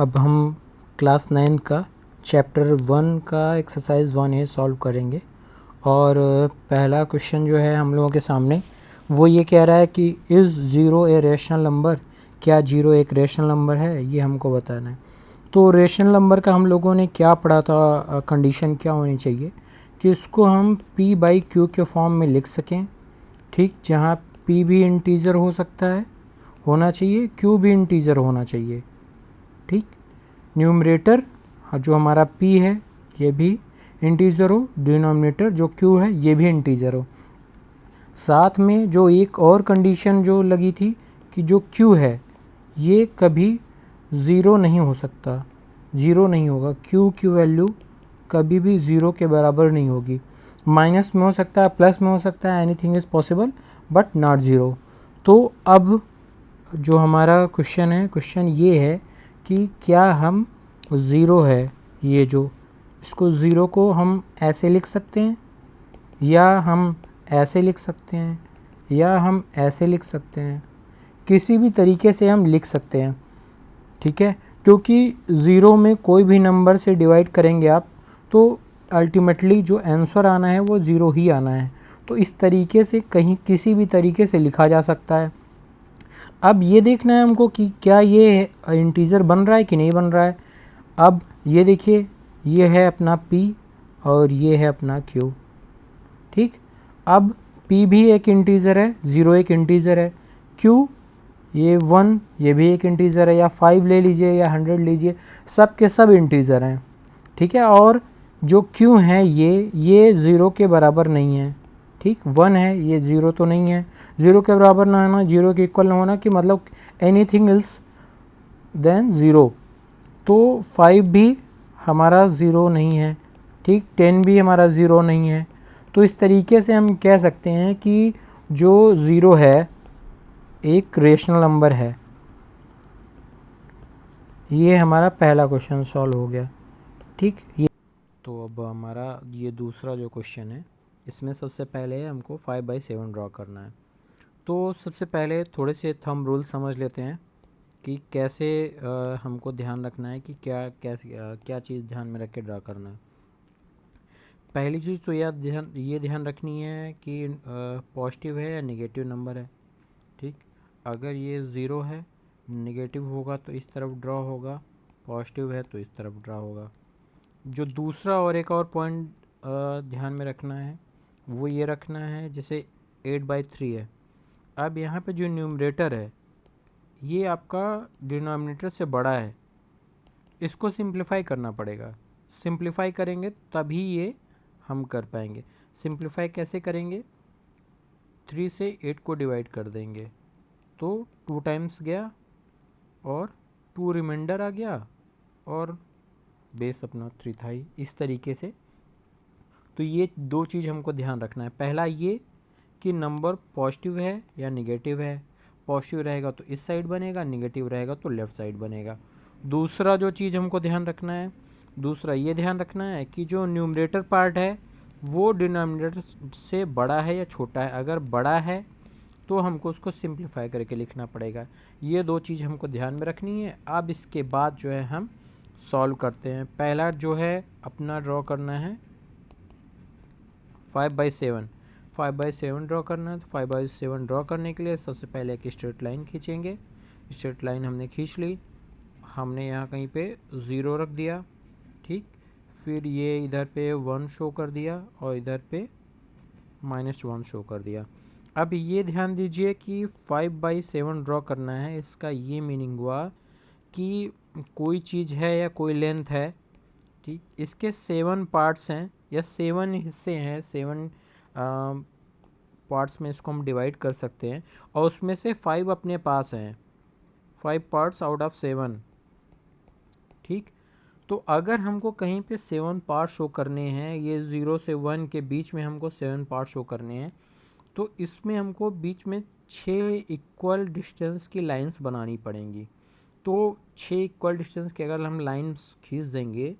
अब हम क्लास 9 का चैप्टर 1 का एक्सरसाइज 1A सॉल्व करेंगे। और पहला क्वेश्चन जो है हम लोगों के सामने वो ये कह रहा है कि is zero A rational number, क्या ज़ीरो एक रेशनल नंबर है, ये हमको बताना है। तो रेशनल नंबर का हम लोगों ने क्या पढ़ा था, कंडीशन क्या होनी चाहिए कि इसको हम p बाई क्यू के फॉर्म में लिख सकें, ठीक, जहाँ p भी इंटीज़र हो सकता है, होना चाहिए, q भी इंटीज़र होना चाहिए, ठीक। न्यूमरेटर जो हमारा p है ये भी इंटीज़र हो, डिनोमिनेटर जो q है ये भी इंटीज़र हो। साथ में जो एक और कंडीशन जो लगी थी कि जो q है ये कभी ज़ीरो नहीं हो सकता, ज़ीरो नहीं होगा, q की वैल्यू कभी भी ज़ीरो के बराबर नहीं होगी। माइनस में हो सकता है, प्लस में हो सकता है, anything is possible but not zero. तो अब जो हमारा क्वेश्चन है, क्वेश्चन ये है कि क्या हम ज़ीरो है ये जो, इसको ज़ीरो को हम ऐसे लिख सकते हैं या हम ऐसे लिख सकते हैं या हम ऐसे लिख सकते हैं, किसी भी तरीके से हम लिख सकते हैं, ठीक है। क्योंकि ज़ीरो में कोई भी नंबर से डिवाइड करेंगे आप तो अल्टीमेटली जो आंसर आना है वो ज़ीरो ही आना है। तो इस तरीके से कहीं किसी भी तरीके से लिखा जा सकता है। अब ये देखना है हमको कि क्या ये इंटीज़र बन रहा है कि नहीं बन रहा है। अब ये देखिए, ये है अपना p और ये है अपना q, ठीक। अब p भी एक इंटीज़र है, ज़ीरो एक इंटीज़र है, q ये 1 ये भी एक इंटीज़र है, या 5 ले लीजिए या 100 लीजिए, सब के सब इंटीज़र हैं, ठीक है। और जो q है ये ज़ीरो के बराबर नहीं है, ठीक, 1 है, ये ज़ीरो तो नहीं है, ज़ीरो के बराबर ना होना, ज़ीरो के इक्वल ना होना, कि मतलब एनीथिंग एल्स देन ज़ीरो। तो 5 भी हमारा ज़ीरो नहीं है, ठीक, 10 भी हमारा ज़ीरो नहीं है। तो इस तरीके से हम कह सकते हैं कि जो ज़ीरो है एक रेशनल नंबर है। ये हमारा पहला क्वेश्चन सॉल्व हो गया, ठीक। ये तो अब हमारा ये दूसरा जो क्वेश्चन है इसमें सबसे पहले हमको 5/7 ड्रॉ करना है। तो सबसे पहले थोड़े से थंब रूल समझ लेते हैं कि कैसे हमको ध्यान रखना है कि क्या चीज़ ध्यान में रख के ड्रा करना है। पहली चीज़ तो ये ध्यान रखनी है कि पॉजिटिव है या नेगेटिव नंबर है, ठीक। अगर ये ज़ीरो है, नेगेटिव होगा तो इस तरफ ड्रॉ होगा, पॉजिटिव है तो इस तरफ ड्रॉ होगा। जो दूसरा और एक और पॉइंट ध्यान में रखना है वो ये रखना है, जैसे 8/3 है। अब यहाँ पे जो न्यूमरेटर है ये आपका डिनोमिनेटर से बड़ा है, इसको सिंप्लीफाई करना पड़ेगा। सिंप्लीफाई करेंगे तभी ये हम कर पाएंगे। सिंप्लीफाई कैसे करेंगे, 3 से 8 को डिवाइड कर देंगे तो 2 टाइम्स गया और 2 रिमाइंडर आ गया और बेस अपना 3 था ही, इस तरीके से। तो ये दो चीज़ हमको ध्यान रखना है। पहला ये कि नंबर पॉजिटिव है या नेगेटिव है, पॉजिटिव रहेगा तो इस साइड बनेगा, नेगेटिव रहेगा तो लेफ़्ट साइड बनेगा। दूसरा जो चीज़ हमको ध्यान रखना है, दूसरा ये ध्यान रखना है कि जो न्यूमरेटर पार्ट है वो डिनोमिनेटर से बड़ा है या छोटा है। अगर बड़ा है तो हमको उसको सिंप्लीफाई करके लिखना पड़ेगा। ये दो चीज़ हमको ध्यान में रखनी है। अब इसके बाद जो है हम सॉल्व करते हैं। पहला जो है अपना ड्रॉ करना है 5/7, 5/7 ड्रॉ करना है। तो 5/7 ड्रॉ करने के लिए सबसे पहले एक स्ट्रेट लाइन खींचेंगे। स्ट्रेट लाइन हमने खींच ली, हमने यहाँ कहीं पे ज़ीरो रख दिया, ठीक। फिर ये इधर पे 1 शो कर दिया और इधर पे -1 शो कर दिया। अब ये ध्यान दीजिए कि 5/7 ड्रॉ करना है, इसका ये मीनिंग हुआ कि कोई चीज़ है या कोई लेंथ है, ठीक, इसके 7 पार्ट्स हैं या 7 हिस्से हैं, 7 पार्ट्स में इसको हम डिवाइड कर सकते हैं और उसमें से 5 अपने पास हैं, 5 पार्ट्स आउट ऑफ 7, ठीक। तो अगर हमको कहीं पे 7 पार्ट शो करने हैं, ये 0 से 1 के बीच में हमको 7 पार्ट शो करने हैं, तो इसमें हमको बीच में 6 इक्वल डिस्टेंस की लाइंस बनानी पड़ेंगी। तो 6 इक्वल डिस्टेंस के अगर हम लाइंस खींच देंगे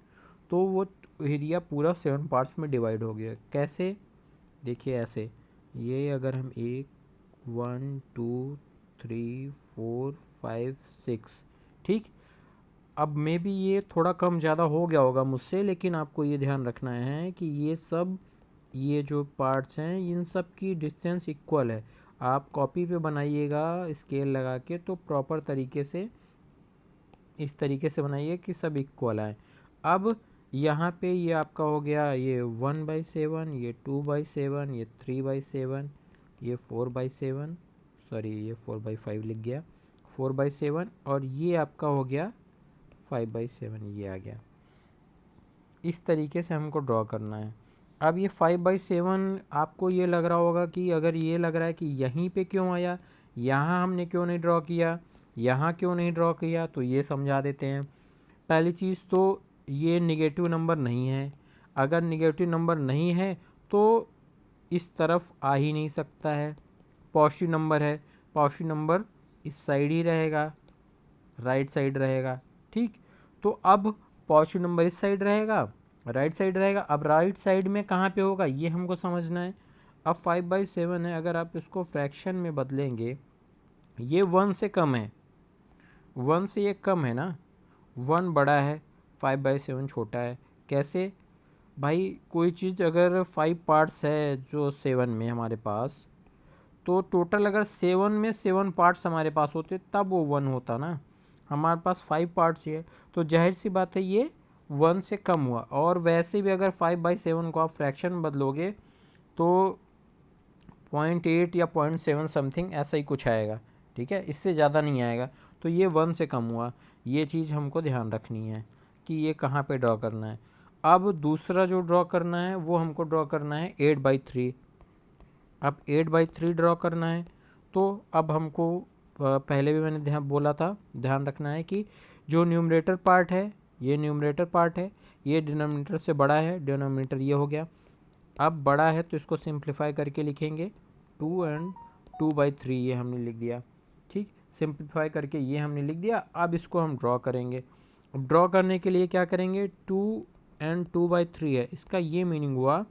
तो वो एरिया पूरा 7 पार्ट्स में डिवाइड हो गया। कैसे, देखिए ऐसे, ये अगर हम 1 2 3 4 5 6, ठीक, अब मे बी ये थोड़ा कम ज़्यादा हो गया होगा मुझसे, लेकिन आपको ये ध्यान रखना है कि ये जो पार्ट्स हैं इन सब की डिस्टेंस इक्वल है। आप कॉपी पे बनाइएगा स्केल लगा के तो प्रॉपर तरीके से इस तरीके से बनाइए कि सब इक्वल आए। अब यहाँ पे ये आपका हो गया ये 1/7, ये 2/7, ये 3/7, ये 4/7, सॉरी ये 4/5 लिख गया, 4/7, और ये आपका हो गया 5/7, ये आ गया। इस तरीके से हमको ड्रॉ करना है। अब ये 5/7 आपको ये लग रहा होगा कि अगर ये लग रहा है कि यहीं पे क्यों आया, यहाँ हमने क्यों नहीं ड्रॉ किया, यहाँ क्यों नहीं ड्रॉ किया, तो ये समझा देते हैं। पहली चीज़ तो ये नेगेटिव नंबर नहीं है। अगर नेगेटिव नंबर नहीं है तो इस तरफ आ ही नहीं सकता है। पॉजिटिव नंबर है, पॉजिटिव नंबर इस साइड ही रहेगा, राइट साइड रहेगा। ठीक, तो अब पॉजिटिव नंबर इस साइड रहेगा, राइट साइड रहेगा। अब राइट साइड में कहाँ पे होगा ये हमको समझना है। अब 5/7 है, अगर आप इसको फ्रैक्शन में बदलेंगे, ये 1 से कम है, 1 से ये कम है ना, 1 बड़ा है, 5/7 छोटा है। कैसे भाई, कोई चीज़ अगर 5 पार्ट्स है जो 7 में हमारे पास, तो टोटल अगर 7 में 7 पार्ट्स हमारे पास होते तब वो 1 होता ना। हमारे पास 5 पार्ट्स ही है, तो जाहिर सी बात है ये 1 से कम हुआ। और वैसे भी अगर 5/7 को आप फ्रैक्शन बदलोगे तो 0.8 या 0.7 समथिंग ऐसा ही कुछ आएगा। ठीक है, इससे ज़्यादा नहीं आएगा। तो ये 1 से कम हुआ, ये चीज़ हमको ध्यान रखनी है कि ये कहाँ पे ड्रॉ करना है। अब दूसरा जो ड्रॉ करना है वो हमको ड्रॉ करना है 8/3। अब 8/3 ड्रॉ करना है तो अब हमको पहले भी मैंने ध्यान रखना है कि जो न्यूमरेटर पार्ट है ये न्यूमरेटर पार्ट है, ये डिनोमिनेटर से बड़ा है, डिनोमिनेटर ये हो गया। अब बड़ा है तो इसको सिंप्लीफाई करके लिखेंगे 2 एंड 2/3, ये हमने लिख दिया। ठीक, सिंप्लीफाई करके ये हमने लिख दिया। अब इसको हम ड्रॉ करेंगे। अब ड्रॉ करने के लिए क्या करेंगे, 2 एंड 2/3 है, इसका ये मीनिंग हुआ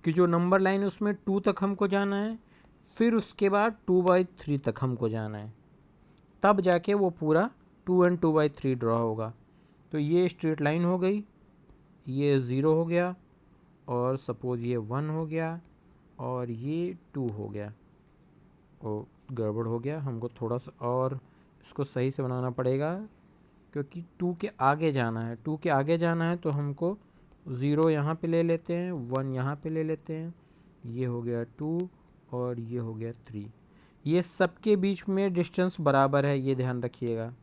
कि जो नंबर लाइन है उसमें 2 तक हमको जाना है, फिर उसके बाद 2/3 तक हमको जाना है, तब जाके वो पूरा 2 एंड 2/3 ड्रॉ होगा। तो ये स्ट्रेट लाइन हो गई, ये 0 हो गया, और सपोज ये 1 हो गया, और ये 2 हो गया। ओ गड़बड़ हो गया, हमको थोड़ा सा और इसको सही से बनाना पड़ेगा, क्योंकि 2 के आगे जाना है। 2 के आगे जाना है तो हमको 0 यहाँ पे ले लेते हैं, 1 यहाँ पे ले लेते हैं, ये हो गया 2 और ये हो गया 3। ये सबके बीच में डिस्टेंस बराबर है, ये ध्यान रखिएगा।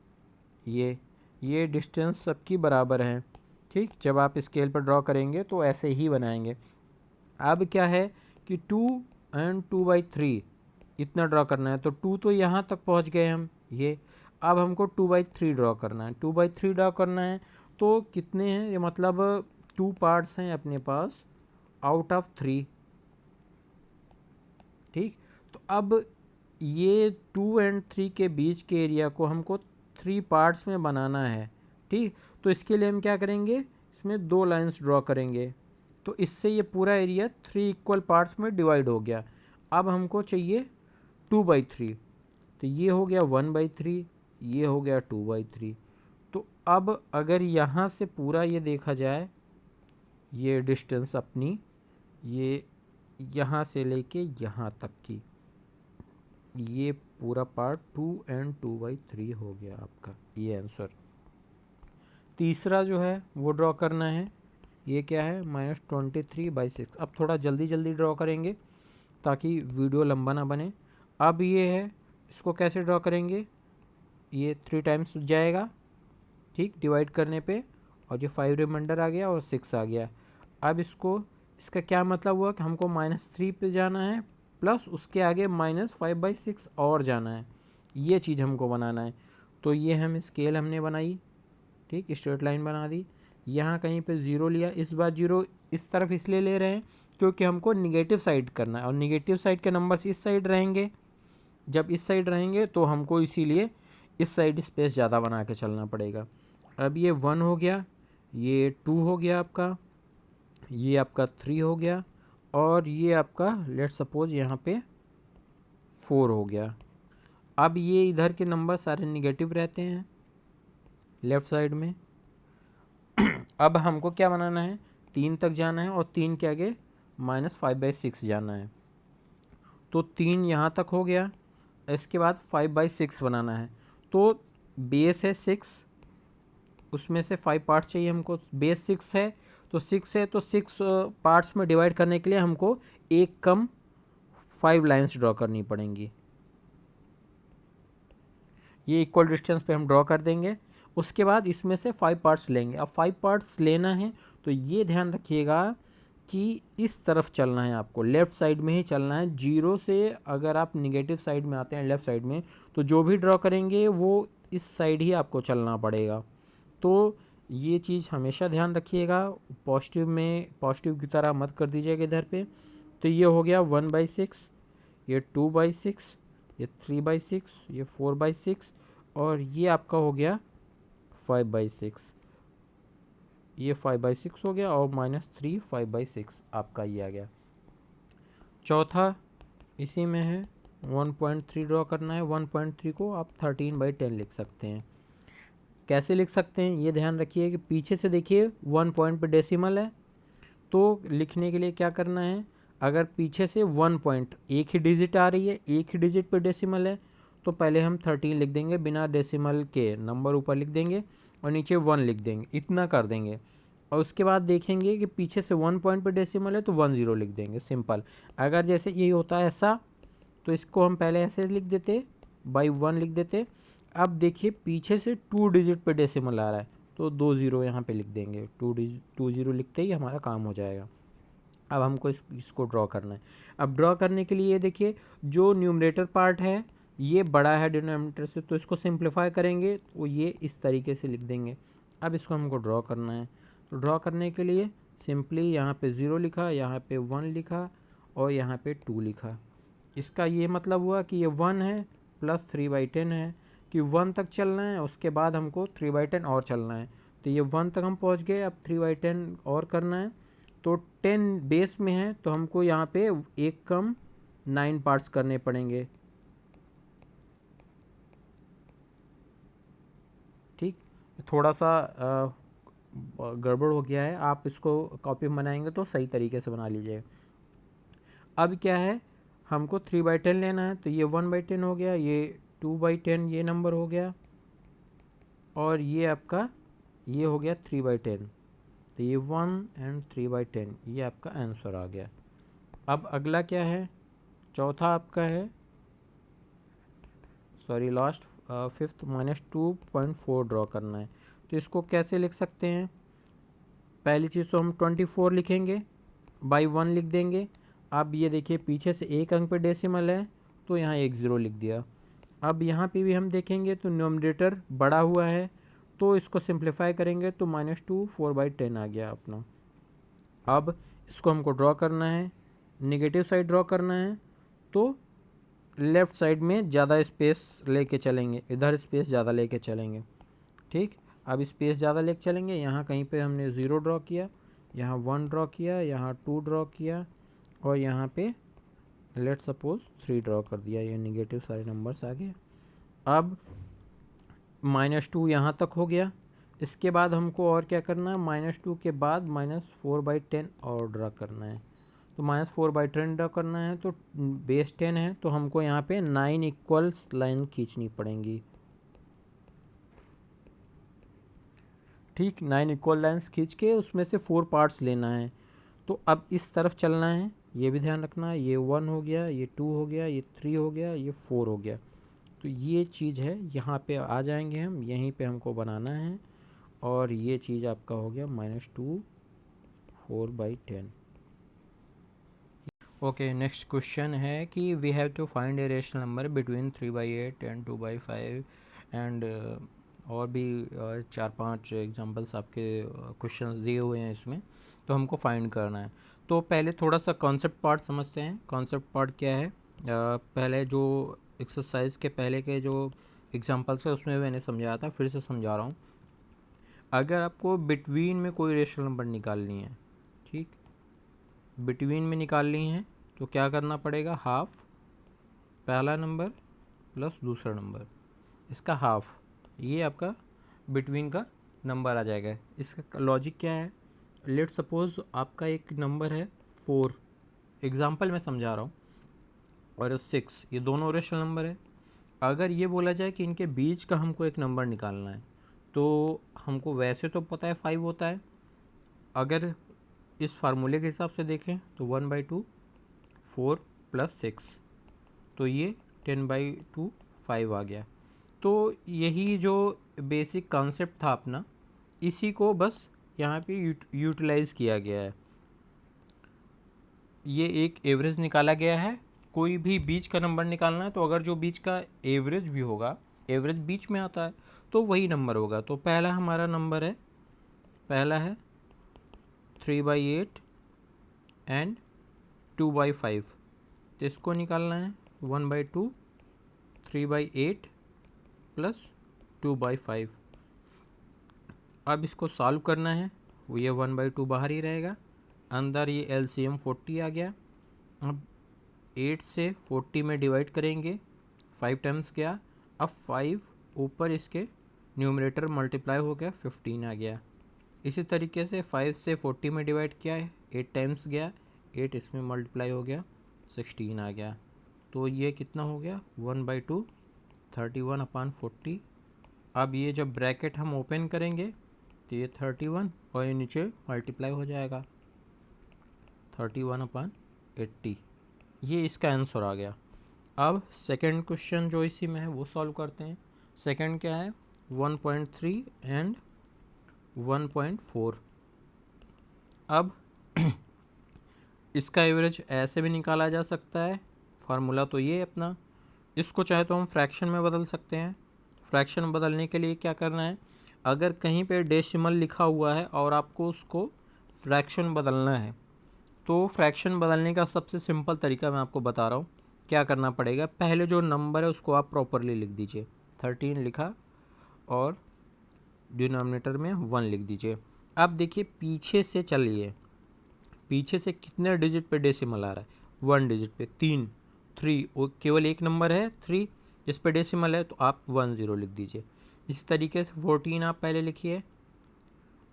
ये डिस्टेंस सबकी बराबर है। ठीक, जब आप स्केल पर ड्रॉ करेंगे तो ऐसे ही बनाएंगे। अब क्या है कि 2 एंड 2/3 इतना ड्रॉ करना है, तो 2 तो यहाँ तक पहुँच गए हम, ये अब हमको 2/3 ड्रॉ करना है। 2/3 ड्रॉ करना है तो कितने हैं, ये मतलब 2 पार्ट्स हैं अपने पास आउट ऑफ 3। ठीक, तो अब ये 2 एंड 3 के बीच के एरिया को हमको 3 पार्ट्स में बनाना है। ठीक, तो इसके लिए हम क्या करेंगे, इसमें 2 लाइंस ड्रॉ करेंगे, तो इससे ये पूरा एरिया 3 इक्वल पार्ट्स में डिवाइड हो गया। अब हमको चाहिए 2/3, तो ये हो गया 1/3, ये हो गया 2/3। तो अब अगर यहाँ से पूरा ये देखा जाए, ये डिस्टेंस अपनी ये यहाँ से लेके यहाँ तक की, ये पूरा पार्ट 2 एंड 2/3 हो गया आपका, ये आंसर। तीसरा जो है वो ड्रॉ करना है, ये क्या है, -23/6। अब थोड़ा जल्दी जल्दी ड्रॉ करेंगे ताकि वीडियो लंबा ना बने। अब ये है, इसको कैसे ड्रॉ करेंगे, ये 3 टाइम्स जाएगा, ठीक, डिवाइड करने पे, और ये 5 रिमाइंडर आ गया और 6 आ गया। अब इसका क्या मतलब हुआ कि हमको -3 पे जाना है, प्लस उसके आगे -5/6 और जाना है, ये चीज़ हमको बनाना है। तो ये स्केल हमने बनाई, ठीक, स्ट्रेट लाइन बना दी, यहाँ कहीं पे 0 लिया। इस बार 0 इस तरफ इसलिए ले रहे हैं क्योंकि हमको निगेटिव साइड करना है, और निगेटिव साइड के नंबर्स इस साइड रहेंगे। जब इस साइड रहेंगे तो हमको इसीलिए इस साइड स्पेस ज़्यादा बना के चलना पड़ेगा। अब ये 1 हो गया, ये 2 हो गया आपका, ये आपका 3 हो गया, और ये आपका लेट्स सपोज यहाँ पे 4 हो गया। अब ये इधर के नंबर सारे निगेटिव रहते हैं, लेफ़्ट साइड में। अब हमको क्या बनाना है, 3 तक जाना है और 3 के आगे -5/6 जाना है। तो 3 यहाँ तक हो गया, इसके बाद 5/6 बनाना है। तो बेस है 6, उसमें से 5 पार्ट्स चाहिए हमको। बेस 6 है तो 6 पार्ट्स में डिवाइड करने के लिए हमको एक कम 5 लाइंस ड्रॉ करनी पड़ेंगी। ये इक्वल डिस्टेंस पे हम ड्रॉ कर देंगे। उसके बाद इसमें से 5 पार्ट्स लेंगे। अब 5 पार्ट्स लेना है तो ये ध्यान रखिएगा कि इस तरफ चलना है, आपको लेफ़्ट साइड में ही चलना है। 0 से अगर आप निगेटिव साइड में आते हैं लेफ़्ट साइड में, तो जो भी ड्रॉ करेंगे वो इस साइड ही आपको चलना पड़ेगा। तो ये चीज़ हमेशा ध्यान रखिएगा, पॉजिटिव की तरह मत कर दीजिएगा इधर पे। तो ये हो गया 1/6, ये 2/6, ये 3/6, ये 4/6 और ये आपका हो गया 5/6। ये 5/6 हो गया और -3 5/6 आपका ये आ गया। चौथा इसी में है 1.3 ड्रॉ करना है। 1.3 को आप 13/10 लिख सकते हैं। कैसे लिख सकते हैं ये ध्यान रखिए कि पीछे से देखिए 1 पॉइंट पे डेसिमल है, तो लिखने के लिए क्या करना है, अगर पीछे से 1 पॉइंट एक ही डिजिट आ रही है, एक ही डिजिट पे डेसिमल है, तो पहले हम 13 लिख देंगे, बिना डेसिमल के नंबर ऊपर लिख देंगे और नीचे 1 लिख देंगे, इतना कर देंगे। और उसके बाद देखेंगे कि पीछे से 1 पॉइंट पे डेसिमल है तो 10 लिख देंगे, सिंपल। अगर जैसे ये होता है ऐसा, तो इसको हम पहले ऐसे लिख देते, /1 लिख देते। अब देखिए पीछे से 2 डिजिट पे डेसिमल आ रहा है तो 2 0 यहाँ पे लिख देंगे। 2 0 लिखते ही हमारा काम हो जाएगा। अब हमको इसको ड्रॉ करना है। अब ड्रॉ करने के लिए देखिए जो न्यूमरेटर पार्ट है ये बड़ा है डिनोमिनेटर से, तो इसको सिंप्लीफाई करेंगे तो ये इस तरीके से लिख देंगे। अब इसको हमको ड्रॉ करना है। तो ड्रॉ करने के लिए सिंपली यहाँ पे 0 लिखा, यहाँ पे 1 लिखा और यहाँ पे 2 लिखा। इसका ये मतलब हुआ कि ये 1 है प्लस 3/10 है कि 1 तक चलना है, उसके बाद हमको 3/10 और चलना है। तो ये 1 तक हम पहुँच गए, अब 3/10 और करना है। तो 10 बेस में है तो हमको यहाँ पे एक कम 9 पार्ट्स करने पड़ेंगे। ठीक, थोड़ा सा गड़बड़ हो गया है, आप इसको कॉपी में बनाएंगे तो सही तरीके से बना लीजिए। अब क्या है, हमको 3/10 लेना है, तो ये 1/10 हो गया, ये 2/10 ये नंबर हो गया और ये आपका ये हो गया 3/10। तो ये 1 एंड 3/10 ये आपका आंसर आ गया। अब अगला क्या है, चौथा आपका है, सॉरी लास्ट फिफ्थ, -2.4 ड्रॉ करना है। तो इसको कैसे लिख सकते हैं, पहली चीज़ तो हम 24 लिखेंगे, /1 लिख देंगे। अब ये देखिए पीछे से एक अंक पे डेसिमल है तो यहाँ 1 0 लिख दिया। अब यहाँ पे भी हम देखेंगे तो न्यूमरेटर बड़ा हुआ है, तो इसको सिंप्लीफाई करेंगे तो -2 4/10 आ गया अपना। अब इसको हमको ड्रॉ करना है, नेगेटिव साइड ड्रॉ करना है, तो लेफ़्ट साइड में ज़्यादा स्पेस लेके चलेंगे, इधर स्पेस ज़्यादा लेके चलेंगे। ठीक, अब स्पेस ज़्यादा लेके चलेंगे, यहाँ कहीं पे हमने 0 ड्रॉ किया, यहाँ 1 ड्रॉ किया, यहाँ 2 ड्रॉ किया और यहाँ पे लेट सपोज 3 ड्रॉ कर दिया। ये निगेटिव सारे नंबर्स आ गए। अब -2 यहाँ तक हो गया। इसके बाद हमको और क्या करना है, -2 के बाद -4/10 और ड्रा करना है। तो -4/10 ड्रा करना है तो बेस 10 है, तो हमको यहाँ पे 9 इक्वल्स लाइन खींचनी पड़ेंगी। ठीक, 9 इक्वल लाइन्स खींच के उसमें से 4 पार्ट्स लेना है। तो अब इस तरफ चलना है, ये भी ध्यान रखना है। ये 1 हो गया, ये 2 हो गया, ये 3 हो गया, ये 4 हो गया। तो ये चीज़ है, यहाँ पे आ जाएंगे हम, यहीं पे हमको बनाना है और ये चीज़ आपका हो गया -2 4/10। ओके, नेक्स्ट क्वेश्चन है कि we have to find a rational number between 3/8 and 2/5 and और भी 4-5 एग्जांपल्स आपके क्वेश्चंस दिए हुए हैं इसमें, तो हमको फाइंड करना है। तो पहले थोड़ा सा कॉन्सेप्ट पार्ट समझते हैं। कॉन्सेप्ट पार्ट क्या है, पहले जो एक्सरसाइज के पहले के जो एग्जांपल्स है उसमें मैंने समझाया था, फिर से समझा रहा हूँ। अगर आपको बिटवीन में कोई रेशनल नंबर निकालनी है, ठीक, बिटवीन में निकालनी है तो क्या करना पड़ेगा, हाफ पहला नंबर प्लस दूसरा नंबर, इसका हाफ, ये आपका बिटवीन का नंबर आ जाएगा। इसका लॉजिक क्या है, लेट सपोज आपका एक नंबर है 4, एग्जाम्पल मैं समझा रहा हूँ, और 6, ये दोनों रेशनल नंबर है। अगर ये बोला जाए कि इनके बीच का हमको एक नंबर निकालना है, तो हमको वैसे तो पता है 5 होता है, अगर इस फार्मूले के हिसाब से देखें तो 1/2 4 + 6, तो ये 10/2 5 आ गया। तो यही जो बेसिक कॉन्सेप्ट था अपना, इसी को बस यहाँ पे यूटिलाइज़ किया गया है। ये एक एवरेज निकाला गया है, कोई भी बीच का नंबर निकालना है तो अगर जो बीच का एवरेज भी होगा, एवरेज बीच में आता है, तो वही नंबर होगा। तो पहला हमारा नंबर है, पहला है 3/8 एंड 2/5, तो इसको निकालना है 1/2 3/8 + 2/5। अब इसको सॉल्व करना है, ये 1/2 बाहर ही रहेगा, अंदर ये LCM 40 आ गया। अब 8 से 40 में डिवाइड करेंगे, 5 टाइम्स गया, अब 5 ऊपर इसके न्यूमरेटर मल्टीप्लाई हो गया, 15 आ गया। इसी तरीके से 5 से 40 में डिवाइड किया है, 8 टाइम्स गया, 8 इसमें मल्टीप्लाई हो गया, 16 आ गया। तो ये कितना हो गया, 1/2 31/40। अब ये जब ब्रैकेट हम ओपन करेंगे तो ये 31 और ये नीचे मल्टीप्लाई हो जाएगा 31/80। ये इसका आंसर आ गया। अब सेकंड क्वेश्चन जो इसी में है वो सॉल्व करते हैं। सेकंड क्या है, 1.3 एंड 1.4। अब इसका एवरेज ऐसे भी निकाला जा सकता है, फार्मूला तो ये है अपना। इसको चाहे तो हम फ्रैक्शन में बदल सकते हैं। फ्रैक्शन बदलने के लिए क्या करना है, अगर कहीं पे डेसिमल लिखा हुआ है और आपको उसको फ्रैक्शन बदलना है, तो फ्रैक्शन बदलने का सबसे सिंपल तरीका मैं आपको बता रहा हूँ। क्या करना पड़ेगा, पहले जो नंबर है उसको आप प्रॉपरली लिख दीजिए, 13 लिखा और डिनोमिनेटर में 1 लिख दीजिए। अब देखिए पीछे से चलिए, पीछे से कितने डिजिट पे डेसिमल आ रहा है, 1 डिजिट पे, 3 वो केवल एक नंबर है 3 जिस पे डेसिमल है, तो आप 1 0 लिख दीजिए। इसी तरीके से 14 आप पहले लिखिए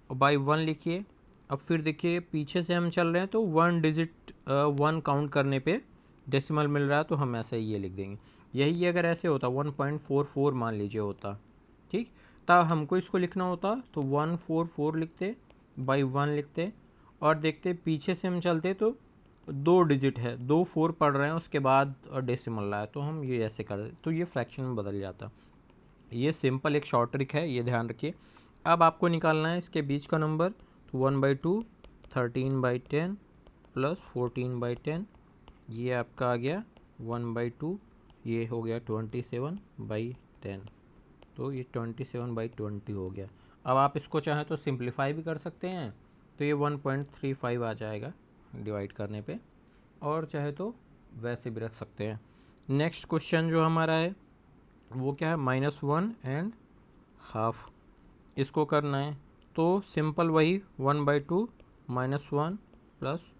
और बाई 1 लिखिए। अब फिर देखिए पीछे से हम चल रहे हैं तो 1 डिजिट 1 काउंट करने पे डेसिमल मिल रहा है, तो हम ऐसे ही ये लिख देंगे। यही अगर ऐसे होता 1.44 मान लीजिए होता, ठीक, तब हमको इसको लिखना होता तो 144 लिखते, बाई 1 लिखते, और देखते पीछे से हम चलते तो 2 डिजिट है, 2 4 पढ़ रहे हैं, उसके बाद डेसिमल रहा है, तो हम ये ऐसे कर देते, तो ये फ्रैक्शन में बदल जाता। ये सिंपल एक शॉर्ट ट्रिक है, ये ध्यान रखिए। अब आपको निकालना है इसके बीच का नंबर, तो 1/2 13/10 + 14/10, ये आपका आ गया 1/2, ये हो गया 27/10, तो ये 27/20 हो गया। अब आप इसको चाहें तो सिंप्लीफाई भी कर सकते हैं, तो ये 1.35 आ जाएगा डिवाइड करने पे, और चाहे तो वैसे भी रख सकते हैं। नेक्स्ट क्वेश्चन जो हमारा है वो क्या है, -1 एंड हाफ। इसको करना है तो सिंपल वही 1/2 -1 +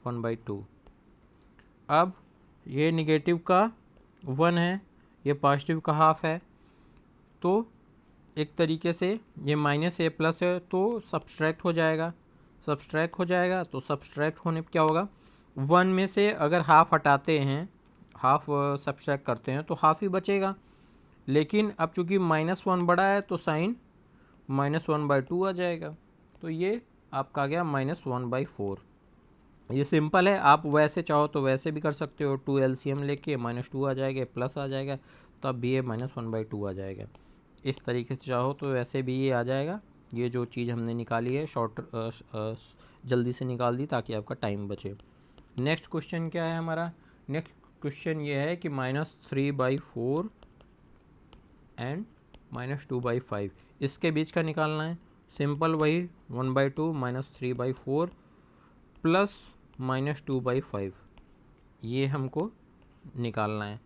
1/2। अब ये निगेटिव का 1 है, ये पॉजिटिव का हाफ है, तो एक तरीके से ये -a+ है तो सब्सट्रैक्ट हो जाएगा, सब्सट्रैक्ट हो जाएगा, तो सब्सट्रैक्ट होने पर क्या होगा, 1 में से अगर हाफ हटाते हैं, हाफ सब्सट्रैक्ट करते हैं तो हाफ ही बचेगा। लेकिन अब चूंकि -1 बड़ा है तो साइन -1/2 आ जाएगा, तो ये आपका आ गया -1/4। ये सिंपल है, आप वैसे चाहो तो वैसे भी कर सकते हो, 2 LCM लेके -2 आ जाएगा, प्लस आ जाएगा, तब भी ये -1/2 आ जाएगा। इस तरीके से चाहो तो वैसे भी ये आ जाएगा। ये जो चीज़ हमने निकाली है शॉर्ट जल्दी से निकाल दी ताकि आपका टाइम बचे। नेक्स्ट क्वेश्चन क्या है हमारा, नेक्स्ट क्वेश्चन ये है कि -3/4 एंड -2/5, इसके बीच का निकालना है। सिंपल वही 1/2 -3/4 प्लस -2/5, ये हमको निकालना है।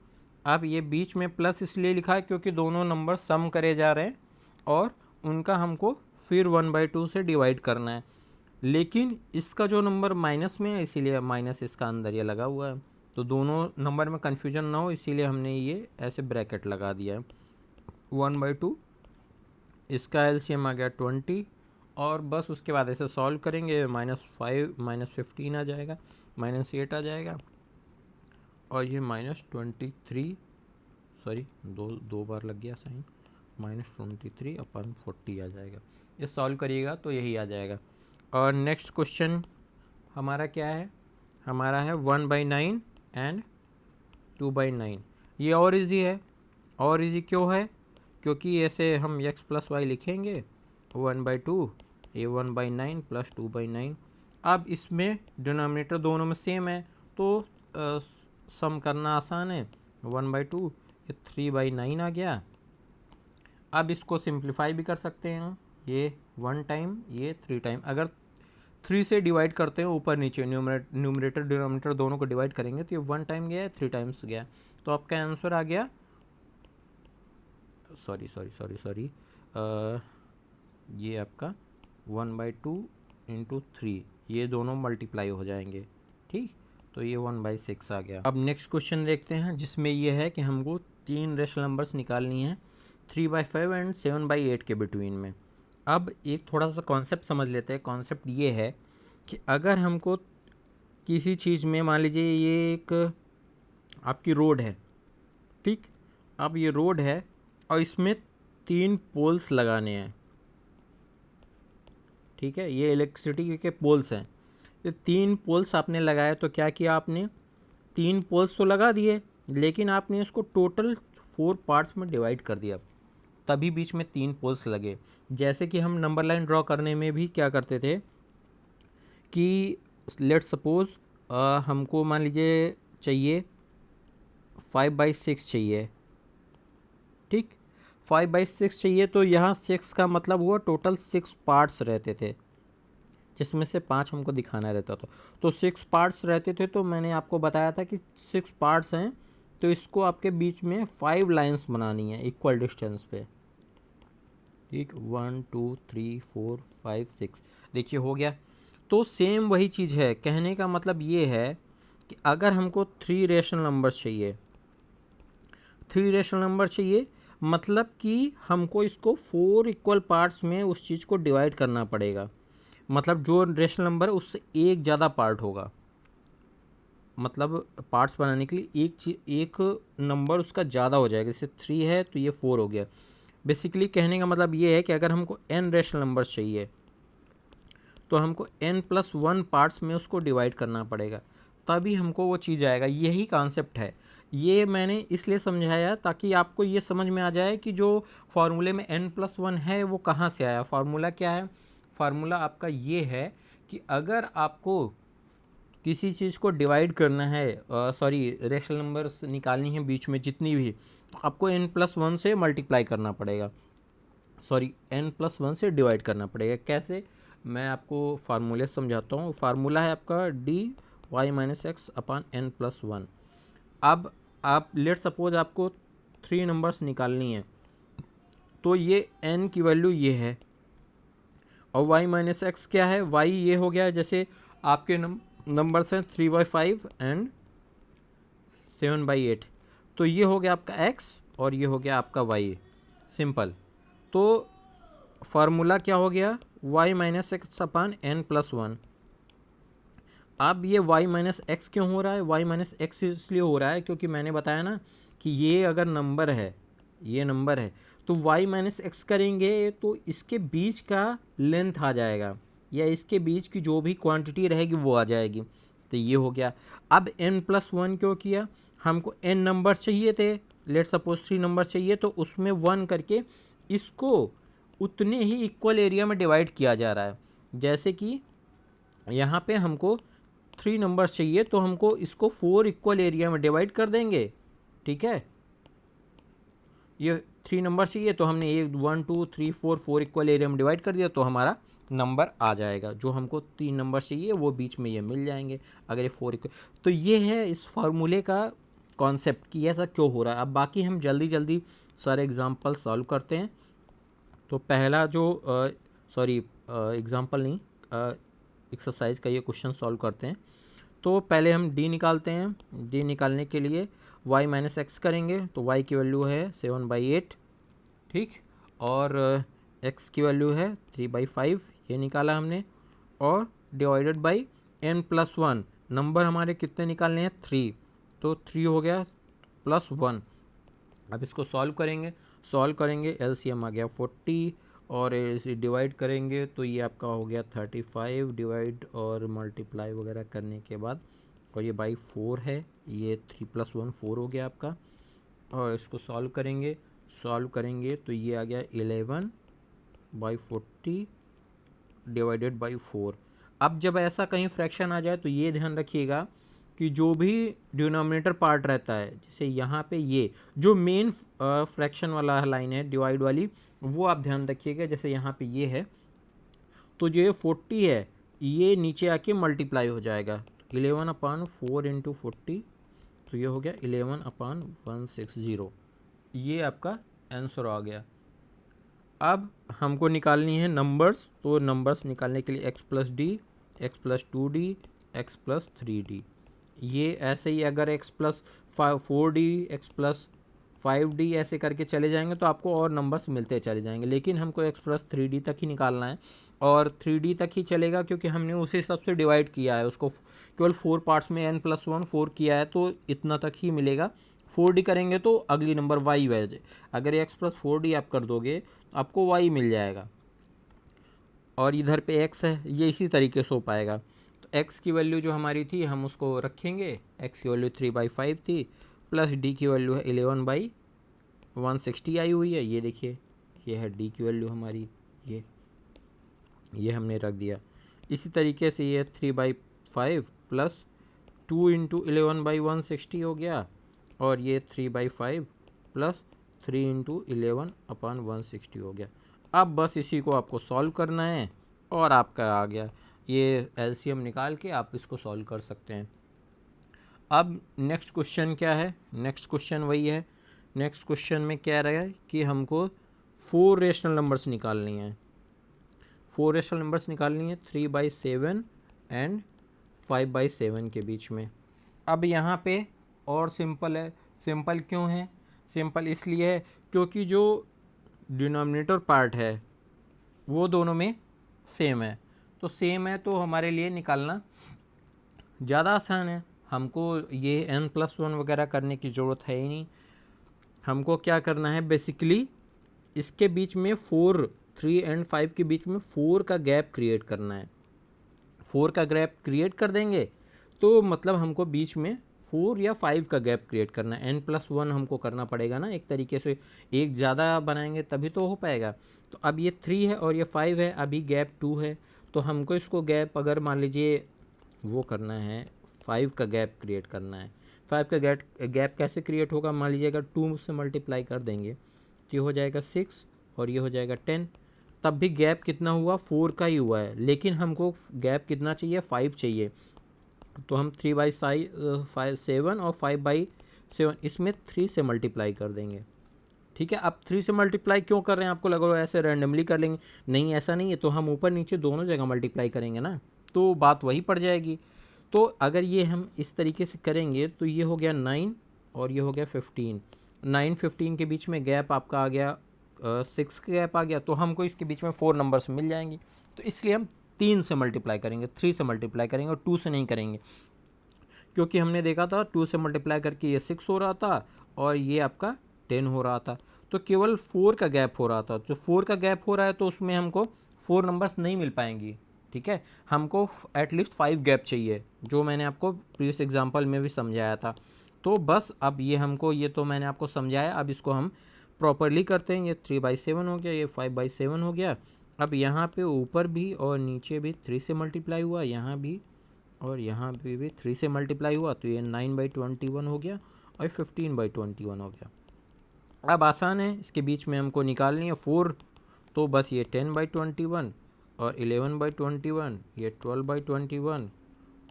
अब ये बीच में प्लस इसलिए लिखा है क्योंकि दोनों नंबर सम करे जा रहे हैं और उनका हमको फिर 1/2 से डिवाइड करना है, लेकिन इसका जो नंबर माइनस में है इसीलिए माइनस इसका अंदर ये लगा हुआ है, तो दोनों नंबर में कन्फ्यूजन ना हो इसीलिए हमने ये ऐसे ब्रैकेट लगा दिया है। 1/2 इसका एलसीएम आ गया 20 और बस उसके बाद ऐसे सॉल्व करेंगे, -5 -15 आ जाएगा, -8 आ जाएगा और ये -23, सॉरी दो बार लग गया साइन, -23/40 आ जाएगा। ये सॉल्व करिएगा तो यही आ जाएगा। और नेक्स्ट क्वेश्चन हमारा क्या है, हमारा है 1/9 एंड 2/9। ये और इजी है। और इजी क्यों है? क्योंकि ऐसे हम x + y लिखेंगे 1/2, ये 1/9 + 2/9। अब इसमें डिनोमिनेटर दोनों में सेम है तो सम करना आसान है। 1/2 ये 3/9 आ गया। अब इसको सिंप्लीफाई भी कर सकते हैं, ये 1 टाइम ये 3 टाइम। अगर 3 से डिवाइड करते हैं ऊपर नीचे, न्यूमरेटर डिनोमिनेटर दोनों को डिवाइड करेंगे तो ये 1 टाइम गया है, 3 टाइम्स गया। तो आपका आंसर आ गया, सॉरी ये आपका 1/2 × 3, ये दोनों मल्टीप्लाई हो जाएंगे, ठीक। तो ये 1/6 आ गया। अब नेक्स्ट क्वेश्चन देखते हैं जिसमें ये है कि हमको 3 रेशनल नंबर्स निकालनी है 3/5 एंड 7/8 के बिटवीन में। अब एक थोड़ा सा कॉन्सेप्ट समझ लेते हैं। कॉन्सेप्ट ये है कि अगर हमको किसी चीज़ में, मान लीजिए ये एक आपकी रोड है, ठीक। अब ये रोड है और इसमें 3 पोल्स लगाने हैं, ठीक है। ये इलेक्ट्रिसिटी के पोल्स हैं। ये 3 पोल्स आपने लगाए तो क्या किया आपने, 3 पोल्स तो लगा दिए लेकिन आपने इसको टोटल 4 पार्ट्स में डिवाइड कर दिया, तभी बीच में 3 पोल्स लगे। जैसे कि हम नंबर लाइन ड्रॉ करने में भी क्या करते थे कि लेट सपोज हमको मान लीजिए चाहिए 5/6 चाहिए, ठीक। 5/6 चाहिए तो यहाँ 6 का मतलब हुआ टोटल 6 पार्ट्स रहते थे, जिसमें से 5 हमको दिखाना रहता था। तो 6 पार्ट्स रहते थे तो मैंने आपको बताया था कि 6 पार्ट्स हैं तो इसको आपके बीच में 5 लाइंस बनानी है इक्वल डिस्टेंस पे, ठीक। 1 2 3 4 5 6, देखिए हो गया। तो सेम वही चीज़ है। कहने का मतलब ये है कि अगर हमको 3 रेशनल नंबर्स चाहिए, 3 रेशनल नंबर चाहिए, मतलब कि हमको इसको 4 इक्वल पार्ट्स में उस चीज़ को डिवाइड करना पड़ेगा। मतलब जो रेशनल नंबर है उससे एक ज़्यादा पार्ट होगा, मतलब पार्ट्स बनाने के लिए एक नंबर उसका ज़्यादा हो जाएगा। जैसे 3 है तो ये 4 हो गया। बेसिकली कहने का मतलब ये है कि अगर हमको n रेशनल नंबर्स चाहिए तो हमको n+1 पार्ट्स में उसको डिवाइड करना पड़ेगा, तभी हमको वो चीज़ आएगा। यही कॉन्सेप्ट है। ये मैंने इसलिए समझाया ताकि आपको ये समझ में आ जाए कि जो फार्मूले में n+1 है वो कहाँ से आया। फार्मूला क्या है? फार्मूला आपका ये है कि अगर आपको किसी चीज़ को डिवाइड करना है, रेशनल नंबर्स निकालनी है बीच में जितनी भी, तो आपको n+1 से मल्टीप्लाई करना पड़ेगा, n+1 से डिवाइड करना पड़ेगा। कैसे, मैं आपको फार्मूले समझाता हूँ। फार्मूला है आपका dy-x/n+1। अब आप लेट सपोज आपको 3 नंबर्स निकालनी है तो ये n की वैल्यू ये है और y-x क्या है, y ये हो गया। जैसे आपके नंबर्स हैं 3/5 एंड 7/8, तो ये हो गया आपका x और ये हो गया आपका y, सिंपल। तो फार्मूला क्या हो गया, y-x/n+1। अब ये y-x क्यों हो रहा है? y-x इसलिए हो रहा है क्योंकि मैंने बताया ना कि ये अगर नंबर है, ये नंबर है तो y-x करेंगे तो इसके बीच का लेंथ आ जाएगा या इसके बीच की जो भी क्वांटिटी रहेगी वो आ जाएगी। तो ये हो गया। अब n+1 क्यों किया? हमको n नंबर चाहिए थे, लेट सपोज 3 नंबर चाहिए, तो उसमें 1 करके इसको उतने ही इक्वल एरिया में डिवाइड किया जा रहा है। जैसे कि यहाँ पे हमको 3 नंबर्स चाहिए तो हमको इसको 4 इक्वल एरिया में डिवाइड कर देंगे, ठीक है। ये 3 नंबर चाहिए तो हमने 1 2 3 4 इक्वल एरिया में डिवाइड कर दिया तो हमारा नंबर आ जाएगा। जो हमको 3 नंबर चाहिए वो बीच में ये मिल जाएंगे अगर ये 4 इक्वल। तो ये है इस फार्मूले का कॉन्सेप्ट कि ऐसा क्यों हो रहा है। अब बाकी हम जल्दी जल्दी सारे एग्जाम्पल सॉल्व करते हैं। तो पहला जो एग्जाम्पल नहीं, एक्सरसाइज का ये क्वेश्चन सॉल्व करते हैं। तो पहले हम d निकालते हैं। d निकालने के लिए y-x करेंगे तो y की वैल्यू है 7/8, ठीक। और x की वैल्यू है 3/5, ये निकाला हमने, और डिवाइडेड बाई n+1, नंबर हमारे कितने निकालने हैं 3, तो 3 हो गया +1। अब इसको सॉल्व करेंगे एलसीएम आ गया 40, और इसे डिवाइड करेंगे तो ये आपका हो गया 35, डिवाइड और मल्टीप्लाई वगैरह करने के बाद, और ये बाई 4 है, ये 3 + 1 4 हो गया आपका। और इसको सॉल्व करेंगे तो ये आ गया 11/40 डिवाइडेड बाई 4। अब जब ऐसा कहीं फ्रैक्शन आ जाए तो ये ध्यान रखिएगा कि जो भी डिनोमिनेटर पार्ट रहता है, जैसे यहाँ पे ये जो मेन फ्रैक्शन वाला लाइन है डिवाइड वाली, वो आप ध्यान रखिएगा। जैसे यहाँ पे ये है, तो जो ये 40 है ये नीचे आके मल्टीप्लाई हो जाएगा, 11/4 × 40, तो ये हो गया 11/160। ये आपका आंसर आ गया। अब हमको निकालनी है नंबर्स, तो नंबर्स निकालने के लिए x+d, x+2d, x+3d, ये ऐसे ही अगर x+4d, x+5d ऐसे करके चले जाएंगे तो आपको और नंबर्स मिलते चले जाएंगे, लेकिन हमको x+3d तक ही निकालना है, और 3d तक ही चलेगा क्योंकि हमने उसी हिसाब से डिवाइड किया है उसको, केवल 4 पार्ट्स में n+1 4 किया है, तो इतना तक ही मिलेगा। 4d करेंगे तो अगली नंबर y वैज, अगर x+4d आप कर दोगे तो आपको y मिल जाएगा, और इधर पे x है, ये इसी तरीके से हो पाएगा। तो x की वैल्यू जो हमारी थी हम उसको रखेंगे, x की वैल्यू 3/5 थी, प्लस d की वैल्यू है 11/160 आई हुई है, ये देखिए ये है d की वैल्यू हमारी, ये हमने रख दिया। इसी तरीके से ये 3/5 प्लस 2 × 11/160 हो गया, और ये 3/5 प्लस 3 × 11/160 हो गया। अब बस इसी को आपको सॉल्व करना है और आपका आ गया। ये एलसीएम निकाल के आप इसको सॉल्व कर सकते हैं। अब नेक्स्ट क्वेश्चन क्या है? नेक्स्ट क्वेश्चन वही है। नेक्स्ट क्वेश्चन में क्या रहा है कि हमको 4 रेशनल नंबर्स निकालनी है। 4 रेशनल नंबर्स निकालनी है 3/7 एंड 5/7 के बीच में। अब यहाँ पे और सिंपल है। सिंपल क्यों है? सिंपल इसलिए है क्योंकि जो डिनोमिनेटर पार्ट है वो दोनों में सेम है, तो सेम है तो हमारे लिए निकालना ज़्यादा आसान है। हमको ये n+1 वगैरह करने की ज़रूरत है ही नहीं। हमको क्या करना है, बेसिकली इसके बीच में 3 और 5 के बीच में 4 का गैप क्रिएट करना है। 4 का गैप क्रिएट कर देंगे तो मतलब हमको बीच में 4 या 5 का गैप क्रिएट करना है। n+1 हमको करना पड़ेगा ना, एक तरीके से एक ज़्यादा बनाएंगे तभी तो हो पाएगा। तो अब ये 3 है और ये 5 है, अभी गैप 2 है, तो हमको इसको गैप अगर मान लीजिए वो करना है, 5 का गैप क्रिएट करना है। 5 का गैप कैसे क्रिएट होगा? मान लीजिए अगर 2 से मल्टीप्लाई कर देंगे तो ये हो जाएगा 6 और ये हो जाएगा 10, तब भी गैप कितना हुआ? 4 का ही हुआ है, लेकिन हमको गैप कितना चाहिए? 5 चाहिए। तो हम 3/7 और 5/7 इसमें 3 से मल्टीप्लाई कर देंगे। ठीक है, अब 3 से मल्टीप्लाई क्यों कर रहे हैं? आपको लग रहा है ऐसे रैंडमली कर लेंगे, नहीं ऐसा नहीं है, तो हम ऊपर नीचे दोनों जगह मल्टीप्लाई करेंगे ना, तो बात वही पड़ जाएगी। तो अगर ये हम इस तरीके से करेंगे तो ये हो गया 9 और ये हो गया 15। 9-15 के बीच में गैप आपका आ गया 6 का गैप आ गया, तो हमको इसके बीच में 4 नंबर्स मिल जाएंगी। तो इसलिए हम 3 से मल्टीप्लाई करेंगे, 3 से मल्टीप्लाई करेंगे और 2 से नहीं करेंगे, क्योंकि हमने देखा था 2 से मल्टीप्लाई करके ये 6 हो रहा था और ये आपका 10 हो रहा था, तो केवल 4 का गैप हो रहा था। तो 4 का गैप हो रहा है तो उसमें हमको 4 नंबर्स नहीं मिल पाएंगी। ठीक है, हमको एटलीस्ट 5 गैप चाहिए, जो मैंने आपको प्रीवियस एग्जांपल में भी समझाया था। तो बस अब ये हमको, ये तो मैंने आपको समझाया, अब इसको हम प्रॉपरली करते हैं। ये 3/7 हो गया, ये 5/7 हो गया। अब यहाँ पे ऊपर भी और नीचे भी 3 से मल्टीप्लाई हुआ, यहाँ भी और यहाँ पे भी 3 से मल्टीप्लाई हुआ, तो ये 9/21 हो गया और 15/21 हो गया। अब आसान है, इसके बीच में हमको निकालनी है 4, तो बस ये 10/21 और 11/21, ये 12/21,